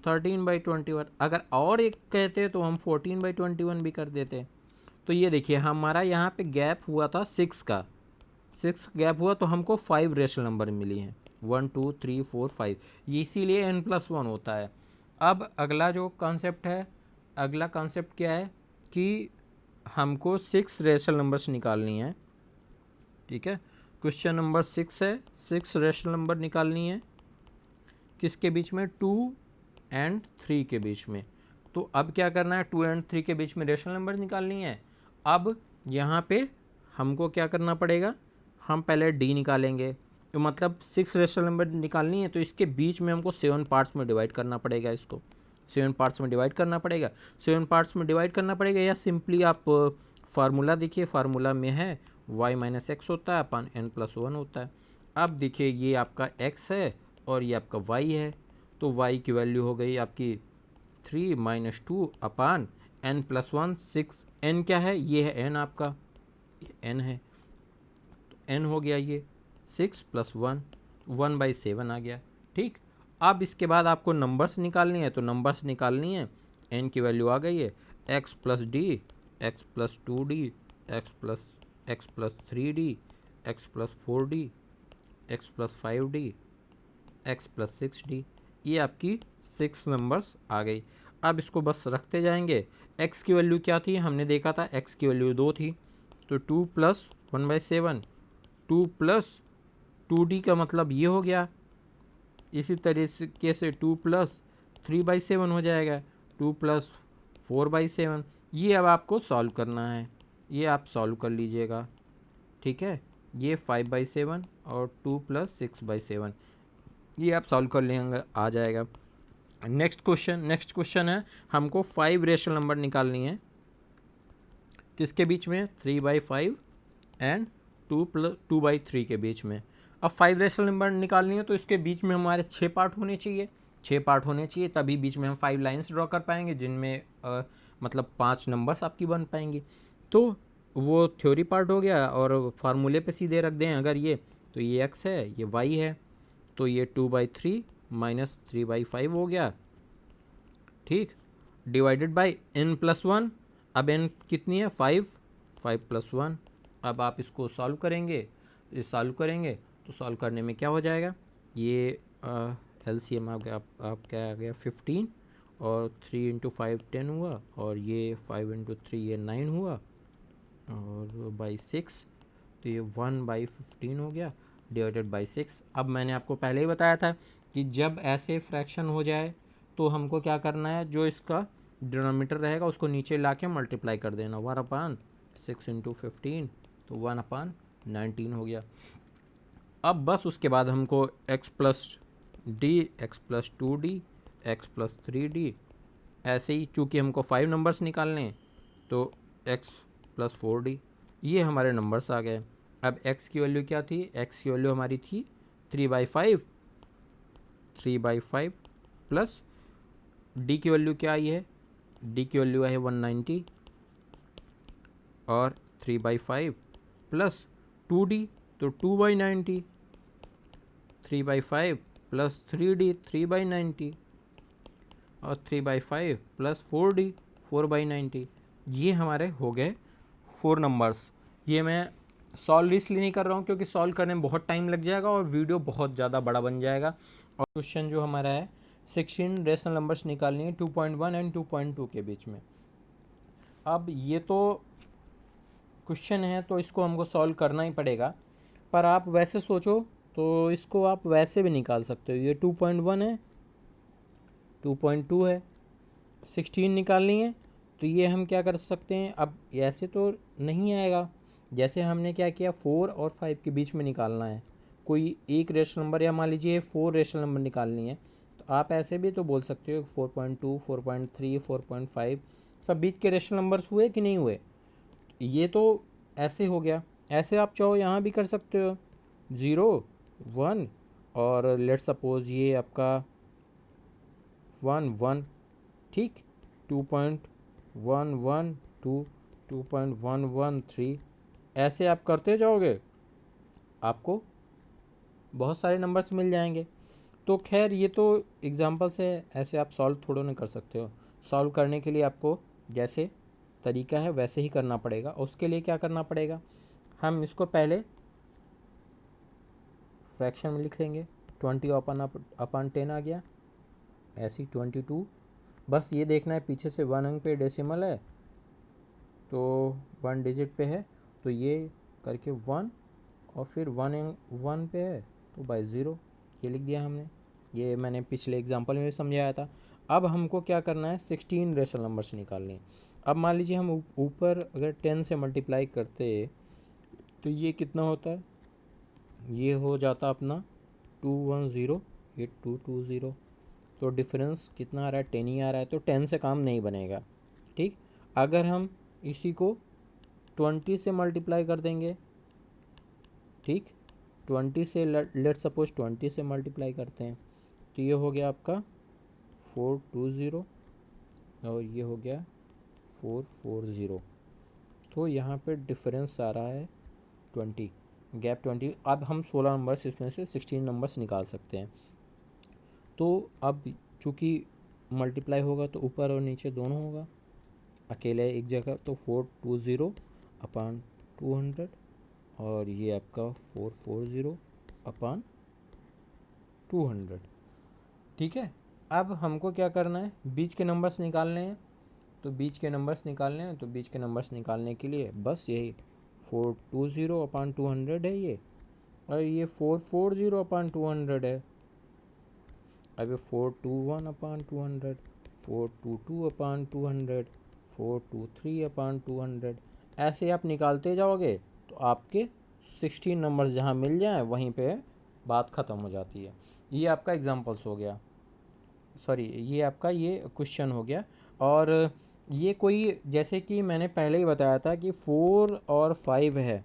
13/21। अगर और एक कहते तो हम 14/21 भी कर देते। तो ये देखिए हमारा यहाँ पे गैप हुआ था 6 का, 6 गैप हुआ तो हमको 5 रेशनल नंबर मिली हैं, 1 2 3 4 5, ये इसीलिए n+1 होता है। अब अगला जो कॉन्सेप्ट है, अगला कॉन्सेप्ट क्या है कि हमको 6 रेशनल नंबर्स निकालनी है। ठीक है, क्वेश्चन नंबर 6 है, 6 रेशनल नंबर निकालनी है किसके बीच में, 2 एंड 3 के बीच में। तो अब क्या करना है, 2 एंड 3 के बीच में रेशनल नंबर निकालनी है। अब यहाँ पे हमको क्या करना पड़ेगा, हम पहले डी निकालेंगे, तो मतलब 6 रेशनल नंबर निकालनी है, तो इसके बीच में हमको 7 पार्ट्स में डिवाइड करना पड़ेगा। इसको 7 पार्ट्स में डिवाइड करना पड़ेगा, 7 पार्ट्स में डिवाइड करना पड़ेगा, या सिंपली आप फार्मूला देखिए, फार्मूला में है y माइनस एक्स होता है अपन n प्लस 1 होता है। अब देखिए ये आपका x है और ये आपका y है, तो y की वैल्यू हो गई आपकी 3 माइनस 2 अपान n प्लस 1 6। n क्या है, ये है n आपका, ये n है, तो n हो गया ये 6 प्लस 1, 1/7 आ गया। ठीक, अब इसके बाद आपको नंबर्स निकालनी है, तो नंबर्स निकालनी है, n की वैल्यू आ गई है x plus D, x plus 2d, x plus 3d, x plus 4d, x plus 5d, x plus 6d। ये आपकी 6 नंबर्स आ गई। अब इसको बस रखते जाएंगे। x की वैल्यू क्या थी, हमने देखा था x की वैल्यू 2 थी, तो 2 प्लस 1/7, 2 प्लस 2d का मतलब ये हो गया। इसी तरीके से 2 प्लस 3/7 हो जाएगा, 2 प्लस 4/7। ये अब आपको सॉल्व करना है, ये आप सॉल्व कर लीजिएगा। ठीक है, ये 5/7 और 2 प्लस 6/7, ये आप सॉल्व कर लेंगे, आ जाएगा। नेक्स्ट क्वेश्चन है, हमको 5 रेशनल नंबर निकालनी है किसके बीच में, 3/5 एंड 2/3 के बीच में। अब 5 रेशनल नंबर निकालनी है, तो इसके बीच में हमारे 6 पार्ट होने चाहिए, 6 पार्ट होने चाहिए, तभी बीच में हम 5 लाइंस ड्रॉ कर पाएंगे, जिनमें मतलब 5 नंबर्स आपकी बन पाएंगी। तो वो थ्योरी पार्ट हो गया, और फार्मूले पे सीधे रख दें अगर ये, तो ये x है, ये y है, तो ये 2/3 माइनस 3/5 हो गया। ठीक, डिवाइडेड बाई n प्लस 1, अब n कितनी है, 5 प्लस 1। अब आप इसको सॉल्व करेंगे, तो सॉल्व करने में क्या हो जाएगा, ये LCM आ गया आप क्या आ गया 15, और 3 इंटू 5 10 हुआ, और ये 5 इंटू 3 ये 9 हुआ, और बाई 6, तो ये 1/15 हो गया, डिवाइडेड बाई 6। अब मैंने आपको पहले ही बताया था कि जब ऐसे फ्रैक्शन हो जाए तो हमको क्या करना है, जो इसका डिनोमीटर रहेगा उसको नीचे ला के मल्टीप्लाई कर देना, 1/6 इंटू 15, तो 1/19 हो गया। अब बस उसके बाद हमको x plus D, x plus 2d, x plus 3d, ऐसे ही चूँकि हमको 5 नंबर्स निकालने हैं, तो x प्लस 4d, ये हमारे नंबर्स आ गए। अब x की वैल्यू क्या थी, x की वैल्यू हमारी थी 3/5 प्लस d की वैल्यू क्या आई है, d की वैल्यू है 190, और 3/5 प्लस 2d, तो 2/90, 3/5 प्लस 3d 3/90, और 3/5 प्लस 4d 4/90। ये हमारे हो गए 4 नंबर्स। ये मैं सॉल्व इसलिए नहीं कर रहा हूँ क्योंकि सॉल्व करने में बहुत टाइम लग जाएगा और वीडियो बहुत ज़्यादा बड़ा बन जाएगा। और क्वेश्चन जो हमारा है 16 रेशनल नंबर्स निकालनी है 2.1 एंड 2.2 के बीच में। अब ये तो क्वेश्चन है तो इसको हमको सॉल्व करना ही पड़ेगा, पर आप वैसे सोचो तो इसको आप वैसे भी निकाल सकते हो। ये 2.1 है, 2.2 है, 16 निकालनी है, तो ये हम क्या कर सकते हैं, अब ऐसे तो नहीं आएगा, जैसे हमने क्या किया 4 और 5 के बीच में निकालना है कोई एक रेशनल नंबर, या मान लीजिए 4 रेशनल नंबर निकालनी है, तो आप ऐसे भी तो बोल सकते हो 4.2, 4.3, 4.5 सब बीच के रेशनल नंबर्स हुए कि नहीं हुए। ये तो ऐसे हो गया, ऐसे आप चाहो यहाँ भी कर सकते हो 0, 1, और लेट सपोज ये आपका 1, 1। ठीक, 2.112, 2.113, ऐसे आप करते जाओगे आपको बहुत सारे नंबर्स मिल जाएंगे। तो खैर ये तो एग्जांपल्स है, ऐसे आप सॉल्व थोड़ा नहीं कर सकते हो। सॉल्व करने के लिए आपको जैसे तरीका है वैसे ही करना पड़ेगा। उसके लिए क्या करना पड़ेगा, हम इसको पहले फ्रैक्शन में लिख लेंगे, 20 अपन 10 आ गया, ऐसे ही 22। बस ये देखना है पीछे से 1 अंक पे डेसिमल है तो 1 डिजिट पे है, तो ये करके 1 और फिर 1 पे है तो बाई 0, ये लिख दिया हमने। ये मैंने पिछले एग्जांपल में समझाया था। अब हमको क्या करना है, 16 रेशनल नंबर्स निकालने हैं। अब मान लीजिए हम ऊपर अगर 10 से मल्टीप्लाई करते तो ये कितना होता है, ये हो जाता अपना 210, ये 220, तो डिफरेंस कितना आ रहा है, 10 ही आ रहा है, तो 10 से काम नहीं बनेगा। ठीक, अगर हम इसी को 20 से मल्टीप्लाई कर देंगे, ठीक, 20 से लेट सपोज 20 से मल्टीप्लाई करते हैं तो ये हो गया आपका 420 और ये हो गया 440, तो यहाँ पे डिफरेंस आ रहा है 20, गैप 20। अब हम 16 नंबर्स इसमें से 16 नंबर्स निकाल सकते हैं। तो अब चूँकि मल्टीप्लाई होगा तो ऊपर और नीचे दोनों होगा, अकेले एक जगह, तो 420 अपान 200 और ये आपका 440 अपान 200। ठीक है, अब हमको क्या करना है, बीच के नंबर्स निकालने हैं। तो बीच के नंबर्स निकालने के लिए बस यही 420 अपान 200 है ये, और ये 440 अपान 200 है। अब ये 421 अपान 200, 422 अपान 200, 423 अपान 200, ऐसे आप निकालते जाओगे तो आपके 16 नंबर्स जहाँ मिल जाएं वहीं पे बात ख़त्म हो जाती है। ये आपका एग्जांपल्स हो गया, सॉरी ये आपका ये क्वेश्चन हो गया। और ये कोई, जैसे कि मैंने पहले ही बताया था कि 4 और 5 है,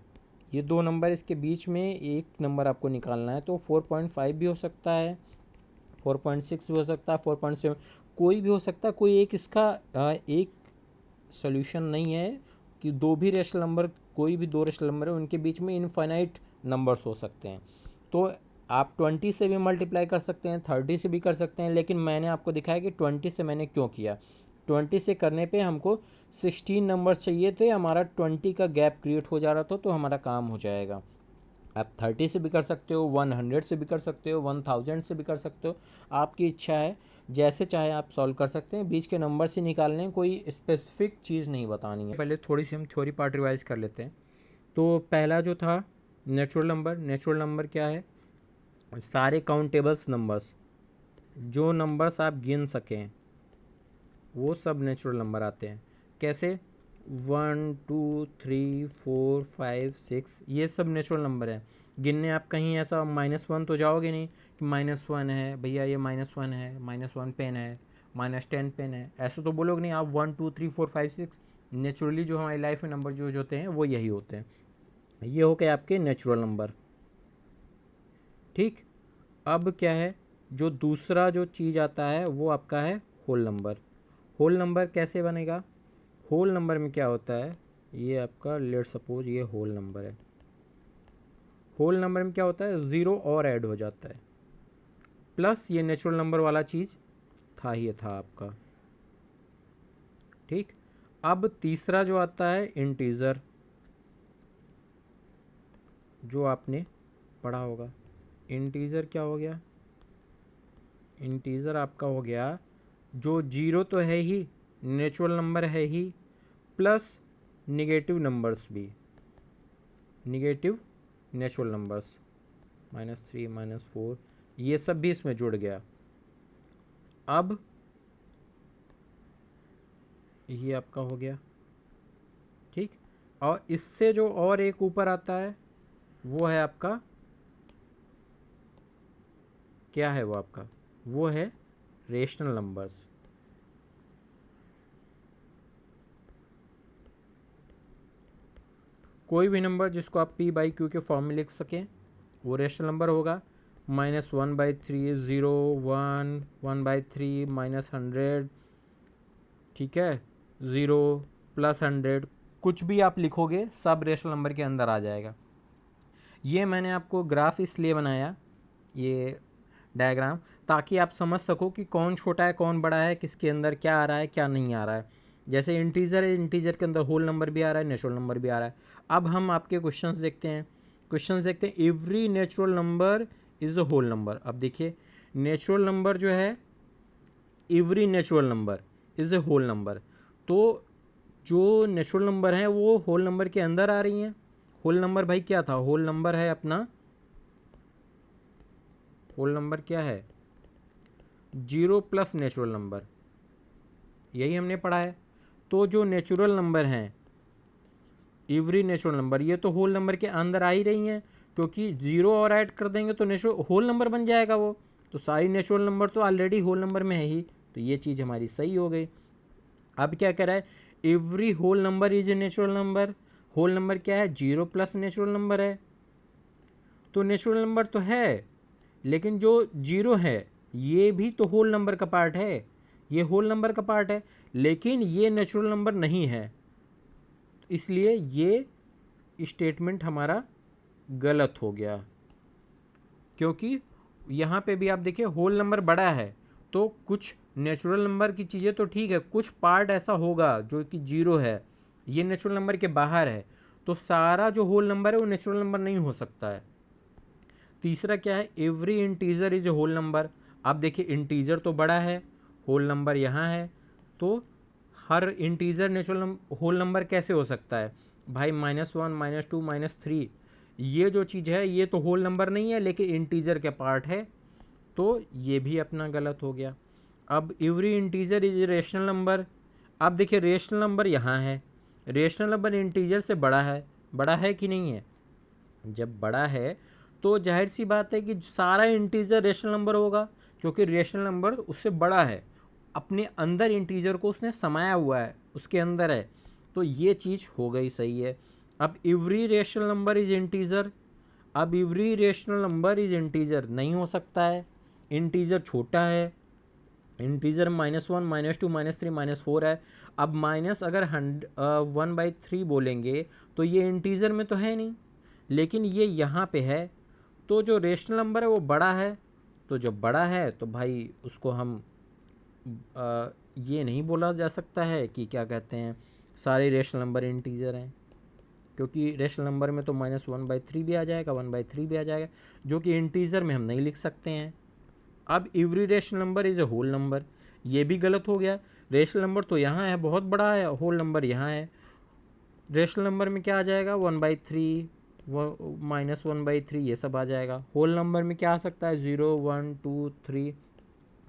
ये दो नंबर, इसके बीच में एक नंबर आपको निकालना है। तो 4.5 भी हो सकता है, 4.6 भी हो सकता है, 4.7, कोई भी हो सकता है। कोई एक इसका एक सोल्यूशन नहीं है कि दो भी रेशनल नंबर, कोई भी दो रेशनल नंबर है उनके बीच में इनफाइनाइट नंबर्स हो सकते हैं। तो आप 20 से भी मल्टीप्लाई कर सकते हैं, 30 से भी कर सकते हैं, लेकिन मैंने आपको दिखाया कि 20 से मैंने क्यों किया। 20 से करने पे हमको 16 नंबर चाहिए थे, हमारा 20 का गैप क्रिएट हो जा रहा था, तो हमारा काम हो जाएगा। आप 30 से भी कर सकते हो, 100 से भी कर सकते हो, 1000 से भी कर सकते हो, आपकी इच्छा है, जैसे चाहे आप सॉल्व कर सकते हैं। बीच के नंबर से निकालने, कोई स्पेसिफिक चीज़ नहीं बतानी है। पहले थोड़ी सी हम थ्योरी पार्ट रिवाइज कर लेते हैं। तो पहला जो था नेचुरल नंबर, नेचुरल नंबर क्या है, सारे काउंटेबल्स नंबर्स, जो नंबर्स आप गिन सकें वो सब नेचुरल नंबर आते हैं। कैसे, 1 2 3 4 5 6, ये सब नेचुरल नंबर है। गिनने आप कहीं ऐसा -1 तो जाओगे नहीं कि -1 है भैया, ये -1 है, -1 पेन है, -10 पेन है, ऐसा तो बोलोगे नहीं आप। 1 2 3 4 5 6 नेचुरली जो हमारी लाइफ में नंबर जो होते हैं वो यही होते हैं। ये हो गए आपके नेचुरल नंबर। ठीक, अब क्या है, जो दूसरा जो चीज़ आता है वो आपका है होल नंबर। होल नंबर कैसे बनेगा, होल नंबर में क्या होता है, ये आपका लेट सपोज ये होल नंबर है। होल नंबर में क्या होता है, ज़ीरो और ऐड हो जाता है, प्लस ये नेचुरल नंबर वाला चीज़ था ही था आपका। ठीक, अब तीसरा जो आता है इंटीजर, जो आपने पढ़ा होगा। इंटीजर क्या हो गया, इंटीजर आपका हो गया जो जीरो तो है ही, नेचुरल नंबर है ही, प्लस निगेटिव नंबर्स भी, निगेटिव नेचुरल नंबर्स, -3 -4, ये सब भी इसमें जुड़ गया। अब ये आपका हो गया। ठीक, और इससे जो और एक ऊपर आता है वो है आपका, क्या है वो आपका, वो है रेशनल नंबर्स। कोई भी नंबर जिसको आप p/q के फॉर्म में लिख सकें वो रेशनल नंबर होगा। -1/3, 0 1, 1/3, -100, ठीक है, 0 +100, कुछ भी आप लिखोगे सब रेशनल नंबर के अंदर आ जाएगा। ये मैंने आपको ग्राफ इसलिए बनाया, ये डायग्राम, ताकि आप समझ सको कि कौन छोटा है कौन बड़ा है, किसके अंदर क्या आ रहा है क्या नहीं आ रहा है। जैसे इंटीजर है, इंटीजर के अंदर होल नंबर भी आ रहा है, नेचुरल नंबर भी आ रहा है। अब हम आपके क्वेश्चंस देखते हैं, क्वेश्चंस देखते हैं। Every natural number is a whole number. अब देखिए, नेचुरल नंबर जो है, every natural number is a whole number, तो जो नेचुरल नंबर हैं वो होल नंबर के अंदर आ रही हैं, होल नंबर भाई क्या था, होल नंबर है अपना, होल नंबर क्या है, 0 प्लस नेचुरल नंबर, यही हमने पढ़ा है। तो जो नेचुरल नंबर हैं, एवरी नेचुरल नंबर, ये तो होल नंबर के अंदर आ ही रही हैं, क्योंकि 0 और ऐड कर देंगे तो नेचुरल होल नंबर बन जाएगा वो। तो सारी नेचुरल नंबर तो ऑलरेडी होल नंबर में है ही, तो ये चीज़ हमारी सही हो गई। अब क्या कह रहा है, every whole number is a natural number. Whole number क्या है, 0 प्लस नेचुरल नंबर है, तो नेचुरल नंबर तो है, लेकिन जो 0 है ये भी तो होल नंबर का पार्ट है, ये होल नंबर का पार्ट है, लेकिन ये नेचुरल नंबर नहीं है, इसलिए ये स्टेटमेंट हमारा गलत हो गया। क्योंकि यहाँ पे भी आप देखिए होल नंबर बड़ा है, तो कुछ नेचुरल नंबर की चीज़ें तो ठीक है, कुछ पार्ट ऐसा होगा जो कि 0 है, ये नेचुरल नंबर के बाहर है, तो सारा जो होल नंबर है वो नेचुरल नंबर नहीं हो सकता है। तीसरा क्या है, every integer is a whole number. आप देखिए इंटीजर तो बड़ा है, होल नंबर यहाँ है, तो हर इंटीजर नेचुरल होल नंबर कैसे हो सकता है भाई, -1 -2 -3, ये जो चीज़ है ये तो होल नंबर नहीं है, लेकिन इंटीजर के पार्ट है, तो ये भी अपना गलत हो गया। अब every integer is rational number. अब देखिए रेशनल नंबर यहाँ है, रेशनल नंबर इंटीजर से बड़ा है कि नहीं है, जब बड़ा है तो जाहिर सी बात है कि सारा इंटीजर रेशनल नंबर होगा, क्योंकि रेशनल नंबर उससे बड़ा है, अपने अंदर इंटीजर को उसने समाया हुआ है, उसके अंदर है, तो ये चीज़ हो गई सही है। अब every rational number is integer, अब every rational number is integer नहीं हो सकता है, इंटीजर छोटा है, इंटीजर -1 -2 -3 -4 है। अब माइनस अगर 1/3 बोलेंगे तो ये इंटीजर में तो है नहीं, लेकिन ये यहाँ पे है, तो जो रेशनल नंबर है वो बड़ा है, तो जब बड़ा है तो भाई उसको हम ये नहीं बोला जा सकता है कि क्या कहते हैं सारे रेशनल नंबर इंटीजर हैं, क्योंकि रेशनल नंबर में तो -1/3 भी आ जाएगा, 1/3 भी आ जाएगा, जो कि इंटीजर में हम नहीं लिख सकते हैं। अब every rational number is a whole number, ये भी गलत हो गया। रेशनल नंबर तो यहाँ है, बहुत बड़ा है, होल नंबर यहाँ है, रेशनल नंबर में क्या आ जाएगा, 1/3 -1/3 ये सब आ जाएगा। होल नंबर में क्या आ सकता है, 0 1 2 3,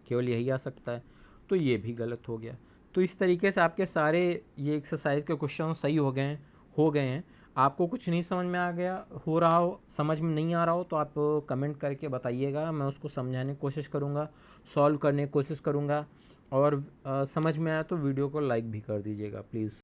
केवल यही आ सकता है, तो ये भी गलत हो गया। तो इस तरीके से आपके सारे ये एक्सरसाइज के क्वेश्चन सही हो गए हैं। आपको कुछ नहीं समझ में आ गया हो रहा हो, समझ में नहीं आ रहा हो, तो आप कमेंट करके बताइएगा, मैं उसको समझाने की कोशिश करूँगा, सॉल्व करने की कोशिश करूँगा, और समझ में आया तो वीडियो को लाइक भी कर दीजिएगा प्लीज़।